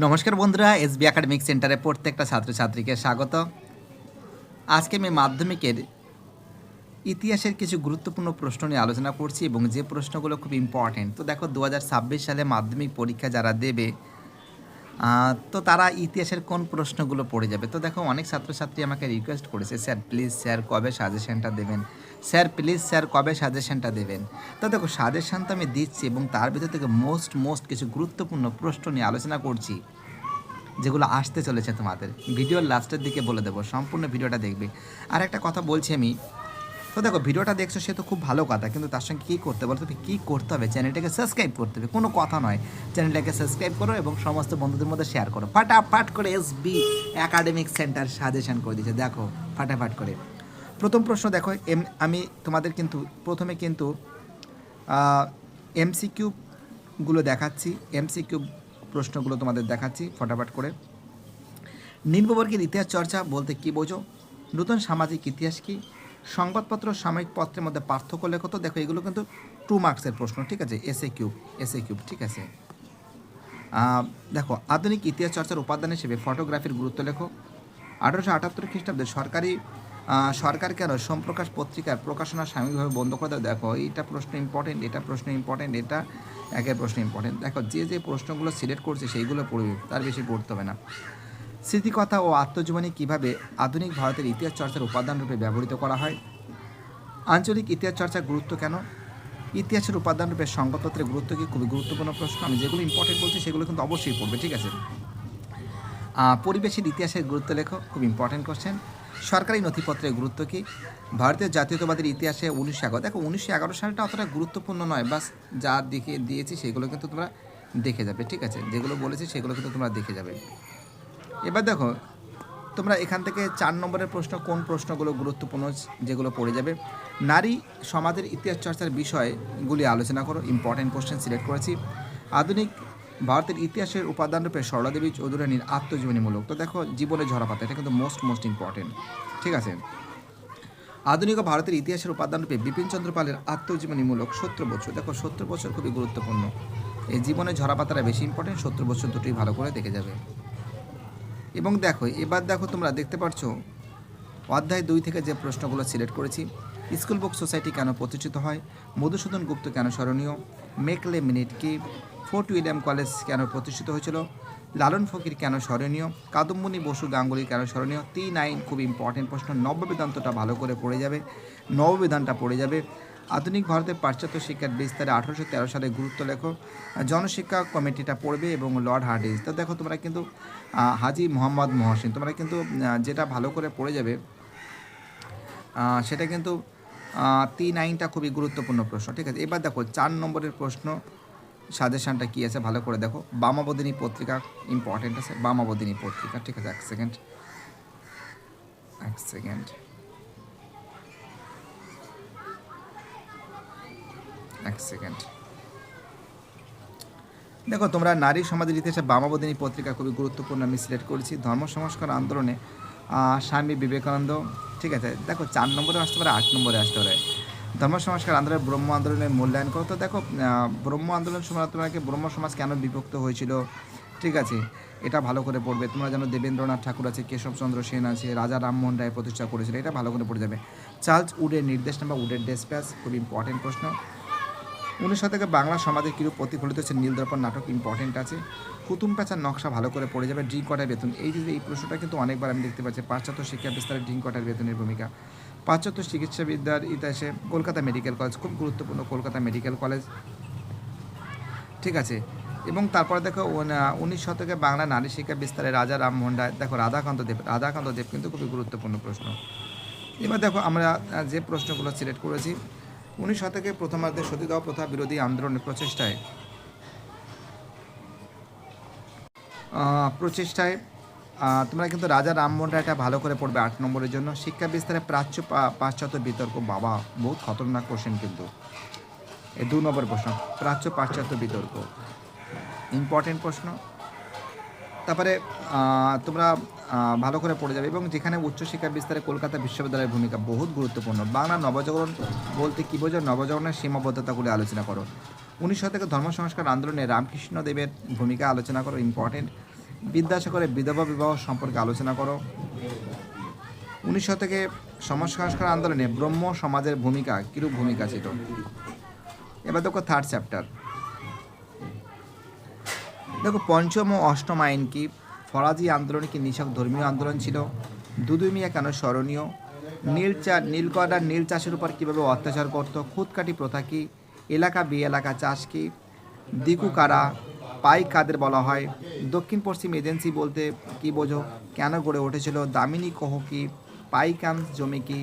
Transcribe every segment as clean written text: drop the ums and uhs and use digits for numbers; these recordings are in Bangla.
নমস্কার বন্ধুরা, এসবি একাডেমিক সেন্টারে প্রত্যেকটা ছাত্রছাত্রীকে স্বাগত। আজকে আমি মাধ্যমিকের ইতিহাসের কিছু গুরুত্বপূর্ণ প্রশ্ন নিয়ে আলোচনা করছি এবং যে প্রশ্নগুলো খুব ইম্পর্টেন্ট। তো দেখো 2026 সালে মাধ্যমিক পরীক্ষা যারা দেবে তো তারা ইতিহাসের কোন প্রশ্নগুলো পড়ে যাবে। তো দেখো অনেক ছাত্রছাত্রী আমাকে রিকোয়েস্ট করেছে, স্যার প্লিজ স্যার কবে সাজেশনটা দেবেন, স্যার প্লিজ স্যার কবে সাজেশনটা দেবেন। তো দেখো সাজেশন তো আমি দিচ্ছি এবং তার ভিতর থেকে মোস্ট কিছু গুরুত্বপূর্ণ প্রশ্ন নিয়ে আলোচনা করছি যেগুলো আসতে চলেছে তোমাদের। ভিডিওর লাস্টের দিকে বলে দেবো, সম্পূর্ণ ভিডিওটা দেখবে। আর একটা কথা বলছি আমি, তো দেখো ভিডিওটা দেখছো সে তো খুব ভালো কথা, কিন্তু তার সঙ্গে কী করতে বলো, তুমি কী করতে হবে, চ্যানেলটাকে সাবস্ক্রাইব করতে হবে। কোনো কথা নয়, চ্যানেলটাকে সাবস্ক্রাইব করো এবং সমস্ত বন্ধুদের মধ্যে শেয়ার করো। ফাটাফাট করে এসবি একাডেমিক সেন্টার সাজেশন করে দিচ্ছে, দেখো ফাটাফাট করে। প্রথম প্রশ্ন দেখো, আমি তোমাদের কিন্তু প্রথমে কিন্তু এমসিকিউগুলো দেখাচ্ছি, এমসিকিউ প্রশ্নগুলো তোমাদের দেখাচ্ছি ফটাফট করে। নিম্নবর্গের ইতিহাস চর্চা বলতে কী বোঝো, নতুন সামাজিক ইতিহাস কী, সংবাদপত্র সাময়িক পত্রের মধ্যে পার্থক্য লেখো। তো দেখো এগুলো কিন্তু 2 মার্কসের প্রশ্ন, ঠিক আছে, এসএ কিউব, ঠিক আছে। দেখো আধুনিক ইতিহাস চর্চার উপাদান হিসেবে ফটোগ্রাফির গুরুত্ব লেখো। 1878 খ্রিস্টাব্দে সরকার কেন সোমপ্রকাশ পত্রিকার প্রকাশনা সাময়িকভাবে বন্ধ করে দেয়। দেখো এইটা প্রশ্ন ইম্পর্টেন্ট, এটা প্রশ্ন ইম্পর্টেন্ট, এটা একের প্রশ্ন ইম্পর্টেন্ট। দেখো যে প্রশ্নগুলো সিলেক্ট করছে সেইগুলো পড়বে, তার বেশি পড়তে হবে না। স্মৃতিকথা ও আত্মজীবনী কীভাবে আধুনিক ভারতের ইতিহাস চর্চার উপাদান রূপে ব্যবহৃত করা হয়। আঞ্চলিক ইতিহাস চর্চার গুরুত্ব কেন, ইতিহাসের উপাদান রূপে সংবাদপত্রের গুরুত্ব কী, খুবই গুরুত্বপূর্ণ প্রশ্ন। আমি যেগুলো ইম্পর্টেন্ট বলছি সেগুলো কিন্তু অবশ্যই পড়বে, ঠিক আছে। পরিবেশের ইতিহাসের গুরুত্ব লেখো, খুব ইম্পর্টেন্ট কোশ্চেন। সরকারি নথিপত্রের গুরুত্ব কী, ভারতীয় জাতীয়তাবাদের ইতিহাসে 1911। দেখো 1911 সালটা অতটা গুরুত্বপূর্ণ নয়, বাস যা দেখে দিয়েছি সেগুলো কিন্তু তোমরা দেখে যাবে, ঠিক আছে, যেগুলো বলেছি সেগুলো কিন্তু তোমরা দেখে যাবে। এবার দেখো তোমরা এখান থেকে 4 নম্বরের প্রশ্ন, কোন প্রশ্নগুলো গুরুত্বপূর্ণ যেগুলো পড়ে যাবে। নারী সমাজের ইতিহাস চর্চার বিষয়গুলি আলোচনা করো, ইম্পর্টেন্ট কোশ্চেন সিলেক্ট করেছি। আধুনিক ভারতের ইতিহাসের উপাদানরূপে সরলা দেবী চৌধুরানীর আত্মজীবনীমূলক। তো দেখো জীবনে ঝরাপাতা, এটা কিন্তু মোস্ট ইম্পর্টেন্ট, ঠিক আছে। আধুনিক ভারতের ইতিহাসের উপাদানরূপে বিপিনচন্দ্র পালের আত্মজীবনীমূলক 70 বছর। দেখো 70 বছর খুবই গুরুত্বপূর্ণ, এই জীবনে ঝরাপাতাটা বেশি ইম্পর্টেন্ট, 70 বছর দুটোই ভালো করে দেখে যাবে। এবং দেখো এবার দেখো তোমরা দেখতে পাচ্ছ অধ্যায় 2 থেকে যে প্রশ্নগুলো সিলেক্ট করেছি। স্কুল বুক সোসাইটি কেন প্রতিষ্ঠিত হয়, মধুসূদন গুপ্ত কেন স্মরণীয়, মেকলে মিনিট কি, ফোর্ট উইলিয়াম কলেজ কেন প্রতিষ্ঠিত হয়েছিল, লালন ফকির কেন স্মরণীয়, কাদম্বিনী বসু গাঙ্গুলি কেন স্মরণীয়। 3-9 খুব ইম্পর্টেন্ট প্রশ্ন। নববেদান্তটা ভালো করে পড়ে যাবে, নববেদানটা পড়ে যাবে। আধুনিক ভারতের পাশ্চাত্য শিক্ষার বিস্তারে 1813 সালে গুরুত্ব লেখো। জনশিক্ষা কমিটিটা পড়বে এবং লর্ড হার্ডিঞ্জ। তো দেখো তোমরা কিন্তু হাজি মোহাম্মদ মহসিন, তোমরা কিন্তু যেটা ভালো করে পড়ে যাবে সেটা কিন্তু 3-9টা খুবই গুরুত্বপূর্ণ প্রশ্ন, ঠিক আছে। এবার দেখো 4 নম্বরের প্রশ্ন, সাজেশনটা কী আছে ভালো করে দেখো। বামাবদিনী পত্রিকা ইম্পর্টেন্ট আছে, বামাবদিনী পত্রিকা, ঠিক আছে। এক সেকেন্ড দেখো তোমরা নারী সমাজের ইতিহাসে বামাবদিনী পত্রিকা খুবই গুরুত্বপূর্ণ, আমি সিলেক্ট করেছি। ধর্ম সংস্কার আন্দোলনে স্বামী বিবেকানন্দ, ঠিক আছে। দেখো 4 নম্বরে আসতে পারে, 8 নম্বরে আসতে পারে। ধর্ম সংস্কার আন্দোলনের ব্রহ্ম আন্দোলনের মূল্যায়ন করো। তো দেখো ব্রহ্ম আন্দোলন সময় তোমাকে ব্রহ্ম সমাজ কেন বিভক্ত হয়েছিল, ঠিক আছে, এটা ভালো করে পড়বে। তোমরা জানো দেবেন্দ্রনাথ ঠাকুর আছে, কেশবচন্দ্র সেন আছে, রাজা রামমোহন রায় প্রতিষ্ঠা করেছিল, এটা ভালো করে পড়ে যাবে। চার্লস উডের নির্দেশনামা, উডের ডেসপ্যাচ, খুব ইম্পর্টেন্ট প্রশ্ন। 19 শতকে বাংলা সমাজের কিরূপ প্রতিফলিত হচ্ছে, নীলদর্পণ নাটক ইম্পর্টেন্ট আছে। কুতুম প্যাঁচার নকশা ভালো করে পড়ে যাবে। ড্রিঙ্ক ওয়াটার বেতন, এই প্রশ্নটা কিন্তু অনেকবার আমি দেখতে পাচ্ছি। পাশ্চাত্য শিক্ষা বিস্তারে ড্রিঙ্ক ওয়াটার বেতনের ভূমিকা। পাশ্চাত্য চিকিৎসাবিদ্যার ইতিহাসে কলকাতা মেডিকেল কলেজ, খুব গুরুত্বপূর্ণ কলকাতা মেডিকেল কলেজ, ঠিক আছে। এবং তারপরে দেখো 19 শতকে বাংলা নারী শিক্ষা বিস্তারে রাজা রামমোহন রায়। দেখো রাধাকান্ত দেব কিন্তু খুবই গুরুত্বপূর্ণ প্রশ্ন। এবার দেখো আমরা যে প্রশ্নগুলো সিলেক্ট করেছি, 19 শতকে প্রথমার্ধে সতীদাহ প্রথা বিরোধী আন্দোলনের প্রচেষ্টায় তোমরা কিন্তু রাজা রামমোহন রায়টা ভালো করে পড়বে 8 নম্বরের জন্য। শিক্ষা বিস্তারে প্রাচ্য পাশ্চাত্য বিতর্ক, বাবা বহুত খতরনাক কোশ্চেন কিন্তু এই 2 নম্বর প্রশ্ন। প্রাচ্য পাশ্চাত্য বিতর্ক ইম্পর্টেন্ট প্রশ্ন। তারপরে তোমরা ভালো করে পড়ে যাবে। এবং যেখানে উচ্চশিক্ষা বিস্তারে কলকাতা বিশ্ববিদ্যালয়ের ভূমিকা বহুত গুরুত্বপূর্ণ। বাংলা নবজাগরণ বলতে কী বোঝো, নবজাগরণের সীমাবদ্ধতাগুলি আলোচনা করো। 19 শতকে ধর্ম সংস্কার আন্দোলনে রামকৃষ্ণ দেবের ভূমিকা আলোচনা করো, ইম্পর্টেন্ট। বিদ্যাসাগরের বিধবা বিবাহ সম্পর্কে আলোচনা করো। 19 শতকে সমাজ সংস্কার আন্দোলনে ব্রহ্ম সমাজের ভূমিকা কিরূপ ভূমিকা ছিল। এবার দেখো থার্ড চ্যাপ্টার, দেখো পঞ্চম ও অষ্টম আইন কি, ফরাজি আন্দোলন কি নিছক ধর্মীয় আন্দোলন ছিল, দুদুই মিয়া কেন স্মরণীয়, নীলকররা নীল চাষের উপর কীভাবে অত্যাচার করত, খুদকাটি প্রথা কি, এলাকা বি এলাকা চাষ কি, দিকু কারা, পাই কাদের বলা হয়, দক্ষিণ পশ্চিম এজেন্সি বলতে কি বোঝো, কেন গড়ে উঠেছিল, দামিনী কহ কি, পাইকান জমি কি,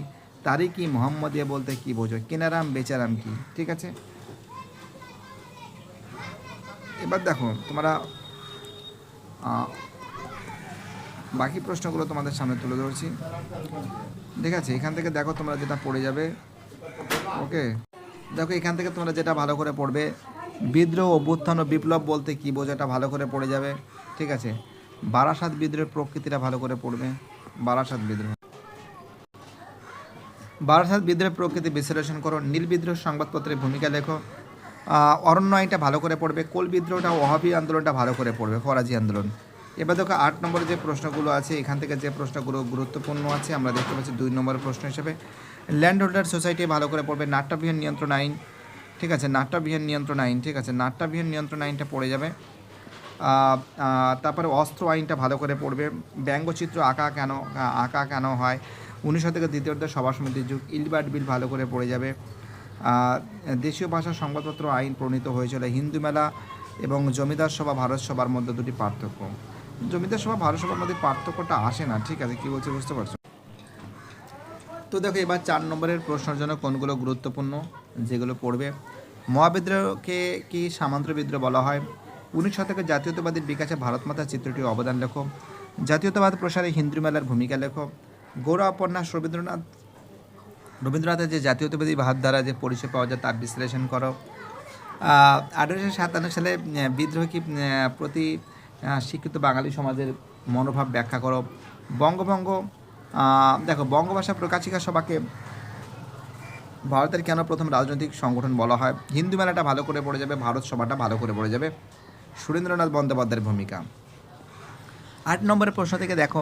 তারিকি মোহাম্মদিয়া বলতে কি বোঝো, কেনারাম বেচারাম কি। ঠিক আছে, এবার দেখো তোমরা বাকি প্রশ্নগুলো তোমাদের সামনে তুলে ধরছি। ঠিক আছে, এখান থেকে দেখো তোমরা যেটা পড়ে যাবে। ওকে, দেখো এখান থেকে তোমরা যেটা ভালো করে পড়বে, বিদ্রোহ অভ্যুত্থান ও বিপ্লব বলতে কী বোঝাটা ভালো করে পড়ে যাবে। ঠিক আছে, বারাসাত বিদ্রোহের প্রকৃতিটা ভালো করে পড়বে। বারাসাত বিদ্রোহের প্রকৃতি বিশ্লেষণ করো। নীল বিদ্রোহ সংবাদপত্রের ভূমিকা লেখো। অরণ্য আইনটা ভালো করে পড়বে। কোল বিদ্রোহটা, ওহাবি আন্দোলনটা ভালো করে পড়বে, ফরাজি আন্দোলন। এবার দেখো 8 নম্বরে যে প্রশ্নগুলো আছে, এখান থেকে যে প্রশ্নগুলো গুরুত্বপূর্ণ আছে আমরা দেখতে পাচ্ছি 2 নম্বরের প্রশ্ন হিসেবে ল্যান্ড হোল্ডার সোসাইটি ভালো করে পড়বে। নাট্যবিহীন নিয়ন্ত্রণ আইন, ঠিক আছে, নাট্যবিহীন নিয়ন্ত্রণ আইন, ঠিক আছে, নাট্যবিহীন নিয়ন্ত্রণ আইনটা পড়ে যাবে। তারপরে অস্ত্র আইনটা ভালো করে পড়বে। ব্যঙ্গচিত্র আঁকা কেন হয়, 19 শতকের দ্বিতীয়ার্ধে সভা সমিতির যুগ, ইলবার্ট বিল ভালো করে পড়ে যাবে। দেশীয় ভাষা সংবাদপত্র আইন প্রণীত হয়েছিল। হিন্দু মেলা এবং জমিদার সভা ভারত সভার মধ্যে দুটি পার্থক্য। জমিদার সভা ভারত সভার মধ্যে পার্থক্যটা আসে না। ঠিক আছে, কী বলছে বুঝতে পারছো? তো দেখো এবার 4 নম্বরের প্রশ্নের জন্য কোনগুলো গুরুত্বপূর্ণ যেগুলো পড়বে। মহাবিদ্রোহকে কি সামন্ত বিদ্রোহ বলা হয়? 19 শতকের জাতীয়তাবাদীর বিকাশে ভারত মাতার চিত্রটির অবদান লেখো। জাতীয়তাবাদ প্রসারে হিন্দু মেলার ভূমিকা লেখো। গৌরব উপন্যাস রবীন্দ্রনাথের যে জাতীয়তাবাদী ভাবধারা যে পরিচয় পাওয়া যায় তার বিশ্লেষণ করো। 1857 সালে বিদ্রোহ কি প্রতি শিক্ষিত বাঙালি সমাজের মনোভাব ব্যাখ্যা করো। দেখো বঙ্গভাষা প্রকাশিকা সভাকে ভারতের কেন প্রথম রাজনৈতিক সংগঠন বলা হয়। হিন্দু মেলাটা ভালো করে পড়ে যাবে। ভারত সভাটা ভালো করে পড়ে যাবে। সুরেন্দ্রনাথ বন্দ্যোপাধ্যায়ের ভূমিকা। 8 নম্বরের প্রশ্ন থেকে দেখো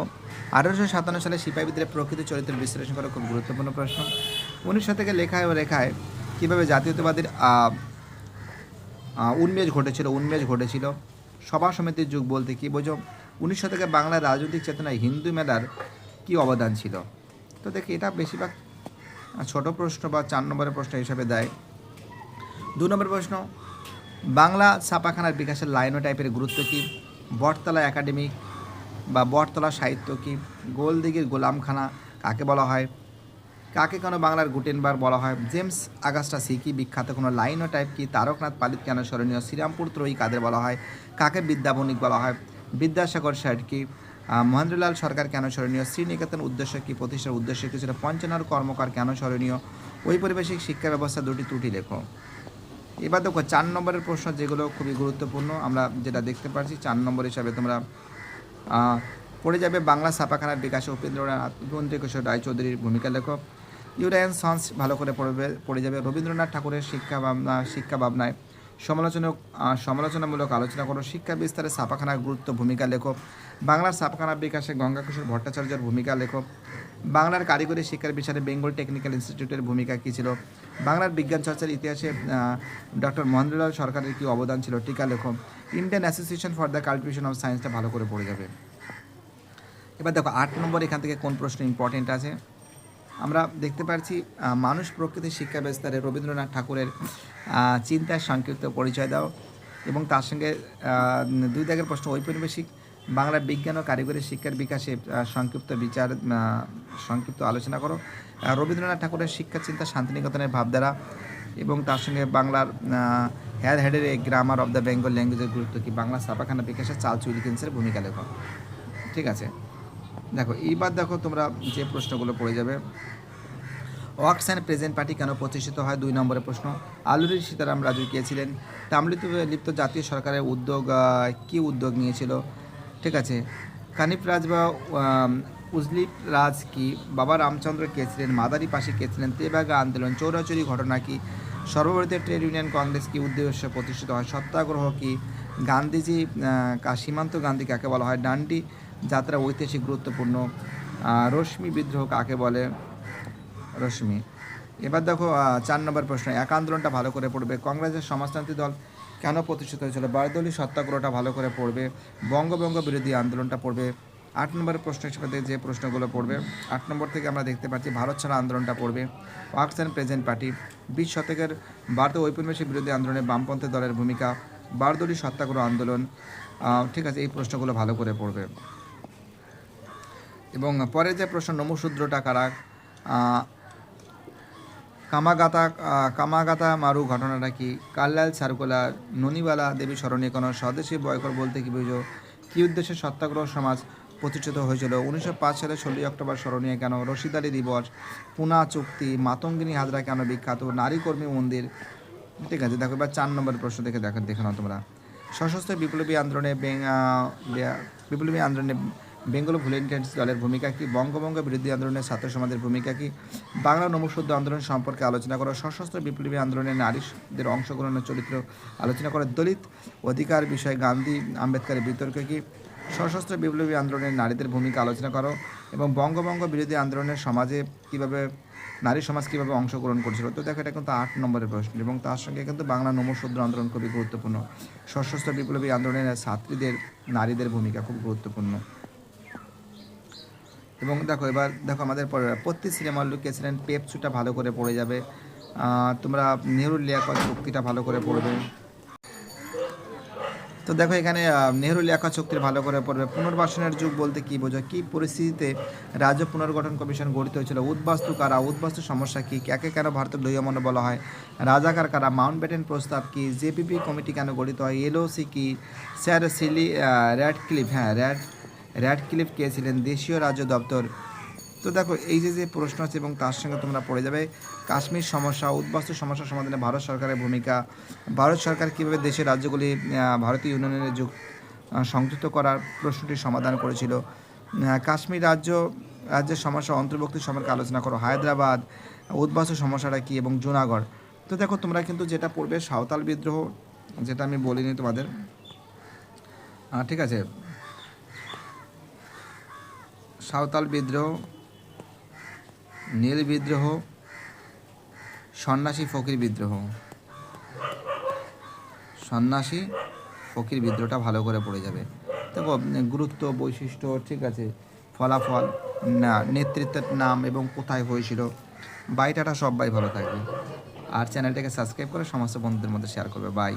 1857 সালে সিপাহী বিদ্রোহের প্রকৃতি চরিত্রের বিশ্লেষণ করা খুব গুরুত্বপূর্ণ প্রশ্ন। 19 শতকে লেখায় ও রেখায় কীভাবে জাতীয়তাবাদীর উন্মেষ ঘটেছিল। সভা সমিতির যুগ বলতে কী বোঝো। 19 শতকে বাংলার রাজনৈতিক চেতনায় হিন্দু মেলার কী অবদান ছিল। তো দেখি এটা বেশিরভাগ ছোট প্রশ্ন বা 4 নম্বরের প্রশ্ন হিসাবে দেয়। 2 নম্বর প্রশ্ন, বাংলা ছাপাখানার বিকাশের লাইনোটাইপের গুরুত্ব কী। বটতলা একাডেমিক বা বটতলা সাহিত্য কী। গোলদিঘির গোলামখানা কাকে বলা হয়। কাকে কেন বাংলার গুটেনবার বলা হয়। জেমস আগাস্টা সি কি বিখ্যাত কোনো লাইনোটাইপ কি। তারকনাথ পালিত কেন স্মরণীয়। শ্রীরামপুর ত্রয়ী কাদের বলা হয়। কাকে বিদ্যাবণিক বলা হয়। বিদ্যাসাগর শেঠ কি। মহেন্দ্রলাল সরকার কেন স্মরণীয়। শ্রীনিকেতন উদ্দেশ্য কি, প্রতিষ্ঠার উদ্দেশ্য কী ছিল। পঞ্চনার কর্মকার কেন স্মরণীয়। ঔপনিবেশিক শিক্ষা ব্যবস্থা দুটি ত্রুটি লেখো। এবার দেখো 4 নম্বরের প্রশ্ন যেগুলো খুবই গুরুত্বপূর্ণ আমরা যেটা দেখতে পাচ্ছি 4 নম্বর হিসাবে তোমরা পড়ে যাবে। বাংলা ছাপাখানার বিকাশে উপেন্দ্রনাথ কিশোর রায়চৌধুরীর ভূমিকা লেখো। ইউরায়ন সন্স ভালো করে পড়ে যাবে। রবীন্দ্রনাথ ঠাকুরের শিক্ষা ভাবনায় সমালোচনামূলক আলোচনা করো। শিক্ষা বিস্তারে ছাপাখানার গুরুত্ব ভূমিকা লেখো। বাংলার ছাপাখানার বিকাশে গঙ্গাকিশোর ভট্টাচার্যের ভূমিকা লেখো। বাংলার কারিগরি শিক্ষার বিচারে বেঙ্গল টেকনিক্যাল ইনস্টিটিউটের ভূমিকা কী ছিল। বাংলার বিজ্ঞান চর্চার ইতিহাসে ডক্টর মহেন্দ্রলাল সরকারের কী অবদান ছিল, টিকা লেখো। Indian association for the cultivation of সায়েন্সটা ভালো করে পড়ে যাবে। এবার দেখো 8 নম্বর এখান থেকে কোন প্রশ্ন ইম্পর্টেন্ট আছে আমরা দেখতে পাচ্ছি। মানুষ প্রকৃতির শিক্ষা বিস্তারে রবীন্দ্রনাথ ঠাকুরের চিন্তার সংক্ষিপ্ত পরিচয় দাও এবং তার সঙ্গে 2 দাগের প্রশ্ন ঔপনিবেশিক বাংলার বিজ্ঞান ও কারিগরি শিক্ষার বিকাশে সংক্ষিপ্ত আলোচনা করো। রবীন্দ্রনাথ ঠাকুরের শিক্ষা চিন্তা শান্তিনিকেতনের ভাবধারা এবং তার সঙ্গে বাংলার হেডের a grammar of the Bengal ল্যাঙ্গুয়েজের গুরুত্ব কী। বাংলা ছাপাখানা বিকাশে চার্লস উইলকিন্সের ভূমিকা লেখো। ঠিক আছে, দেখো এইবার দেখো তোমরা যে প্রশ্নগুলো পড়ে যাবে। ওয়ার্কস অ্যান্ড প্রেজেন্ট পার্টি কেন প্রতিষ্ঠিত হয় 2 নম্বরের প্রশ্ন। আলুরি সীতারাম রাজু কে ছিলেন। লিপ্ত জাতীয় সরকারের কী উদ্যোগ নিয়েছিল। ঠিক আছে, কানিপ রাজ বা উজলিপ রাজ কি। বাবা রামচন্দ্র কে ছিলেন। মাদারি পাশি কে ছিলেন। তেভাগা আন্দোলন, চৌরাচুরি ঘটনা কি। সর্বভারতীয় ট্রেড ইউনিয়ন কংগ্রেস কি উদ্দেশ্যে প্রতিষ্ঠিত হয়। সত্যাগ্রহ কি। গান্ধীজি সীমান্ত গান্ধী কাকে বলা হয়? ডান্ডি যাত্রা ঐতিহাসিক গুরুত্বপূর্ণ। রশ্মি বিদ্রোহ কাকে বলে? রশ্মি। এবার দেখো 4 নম্বর প্রশ্ন, এক আন্দোলনটা ভালো করে পড়বে। কংগ্রেসের সমাজতান্ত্রিক দল কেন প্রতিষ্ঠিত হয়েছিল? বারদৌলি সত্যাগ্রহটা ভালো করে পড়বে। বঙ্গভঙ্গ বিরোধী আন্দোলনটা পড়বে। 8 নম্বরের প্রশ্ন হিসেবে যে প্রশ্নগুলো পড়বে, 8 নম্বর থেকে আমরা দেখতে পাচ্ছি ভারত ছাড়া আন্দোলনটা পড়বে। ওয়ার্কস অ্যান্ড প্রেজেন্ট পার্টি, 20 শতকের ভারতীয় ঔপনিবেশিক বিরোধী আন্দোলনে বামপন্থী দলের ভূমিকা, বারদৌলি সত্যাগ্রহ আন্দোলন। ঠিক আছে, এই প্রশ্নগুলো ভালো করে পড়বে। এবং পরের যে প্রশ্ন, নমশূদ্রটা কারা? কামাগাতা মারু ঘটনাটা কি? কার্লাইল সার্কুলার, ননিবালা দেবী স্মরণীয় কোনো স্বদেশী বয়কট বলতে কি বুঝো? কী উদ্দেশ্যে সত্যাগ্রহ সমাজ প্রতিষ্ঠিত হয়েছিল? 1905 সালে 16 অক্টোবর স্মরণীয় কেন? রশিদালি দিবস, পুনা চুক্তি, মাতঙ্গিনী হাজরা কেন বিখ্যাত? নারী কর্মী মন্দির। ঠিক আছে, দেখো এবার 4 নম্বরের প্রশ্ন দেখে নাও তোমরা। সশস্ত্র বিপ্লবী আন্দোলনে বেঙ্গল ভলেন্টিয়ার্স দলের ভূমিকা কি? বঙ্গভঙ্গ বিরোধী আন্দোলনে ছাত্র সমাজের ভূমিকা কি? বাংলা নমশূদ্র আন্দোলন সম্পর্কে আলোচনা করো। সশস্ত্র বিপ্লবী আন্দোলনে নারীদের অংশগ্রহণের চরিত্র আলোচনা করো। দলিত অধিকার বিষয়ে গান্ধী আম্বেদকরের বিতর্ক কি? সশস্ত্র বিপ্লবী আন্দোলনে নারীদের ভূমিকা আলোচনা করো। এবং বঙ্গভঙ্গ বিরোধী আন্দোলনের সমাজে কীভাবে নারী সমাজ কীভাবে অংশগ্রহণ করছিল? তো দেখো এটা কিন্তু 8 নম্বরের প্রশ্ন, এবং তার সঙ্গে কিন্তু বাংলা নমশূদ্র আন্দোলন খুবই গুরুত্বপূর্ণ। সশস্ত্র বিপ্লবী আন্দোলনের ছাত্রীদের নারীদের ভূমিকা খুব গুরুত্বপূর্ণ। এবং এবার দেখো আমাদের পত্তি শ্রীমল্লু কে ছিলেন? পেপসুটা ভালো করে পড়ে যাবে। তোমরা নেহরুর লিয়াকত চুক্তিটা ভালো করে পড়বে। তো দেখো এখানে নেহরু লিয়াকত চুক্তির ভালো করে পড়বে। পুনর্বাসনের যুগ বলতে কী বোঝো? কী পরিস্থিতিতে রাজ্য পুনর্গঠন কমিশন গঠিত হয়েছিল? উদ্বাস্তু কারা? উদ্বাস্তু সমস্যা কী? একে কেন ভারতের দৈয়মন বলা হয়? রাজাকার কারা? মাউন্টব্যাটেন প্রস্তাব কী? জেপিপি কমিটি কেন গঠিত হয়? এলওসি কী? স্যার র্যাডক্লিফ, র্যাডক্লিফ কে ছিলেন? দেশীয় রাজ্য দপ্তর। তো দেখো এই যে প্রশ্ন আছে এবং তার সঙ্গে তোমরা পড়ে যাবে কাশ্মীর সমস্যা, উদ্বাস্তু সমস্যা সমাধানে ভারত সরকারের ভূমিকা, ভারত সরকার কীভাবে দেশের রাজ্যগুলি ভারতীয় ইউনিয়নের সংযুক্ত করার প্রশ্নটির সমাধান করেছিল। কাশ্মীর রাজ্যের সমস্যা অন্তর্ভুক্তি সম্পর্কে আলোচনা করো। হায়দ্রাবাদ, উদ্বাস্তু সমস্যাটা কী, এবং জুনাগড়। তো দেখো তোমরা কিন্তু যেটা পড়বে সাঁওতাল বিদ্রোহ, যেটা আমি বলিনি তোমাদের, ঠিক আছে, সাঁওতাল বিদ্রোহ, নীল বিদ্রোহ, সন্ন্যাসী ফকির বিদ্রোহ। সন্ন্যাসী ফকির বিদ্রোহটা ভালো করে পড়ে যাবে। দেখো গুরুত্ব, বৈশিষ্ট্য, ঠিক আছে, ফলাফল, নেতৃত্বের নাম এবং কোথায় হয়েছিল, বাইটাটা সবাই ভালো থাকবে। আর চ্যানেলটাকে সাবস্ক্রাইব করে সমস্ত বন্ধুদের মধ্যে শেয়ার করবে। বাই।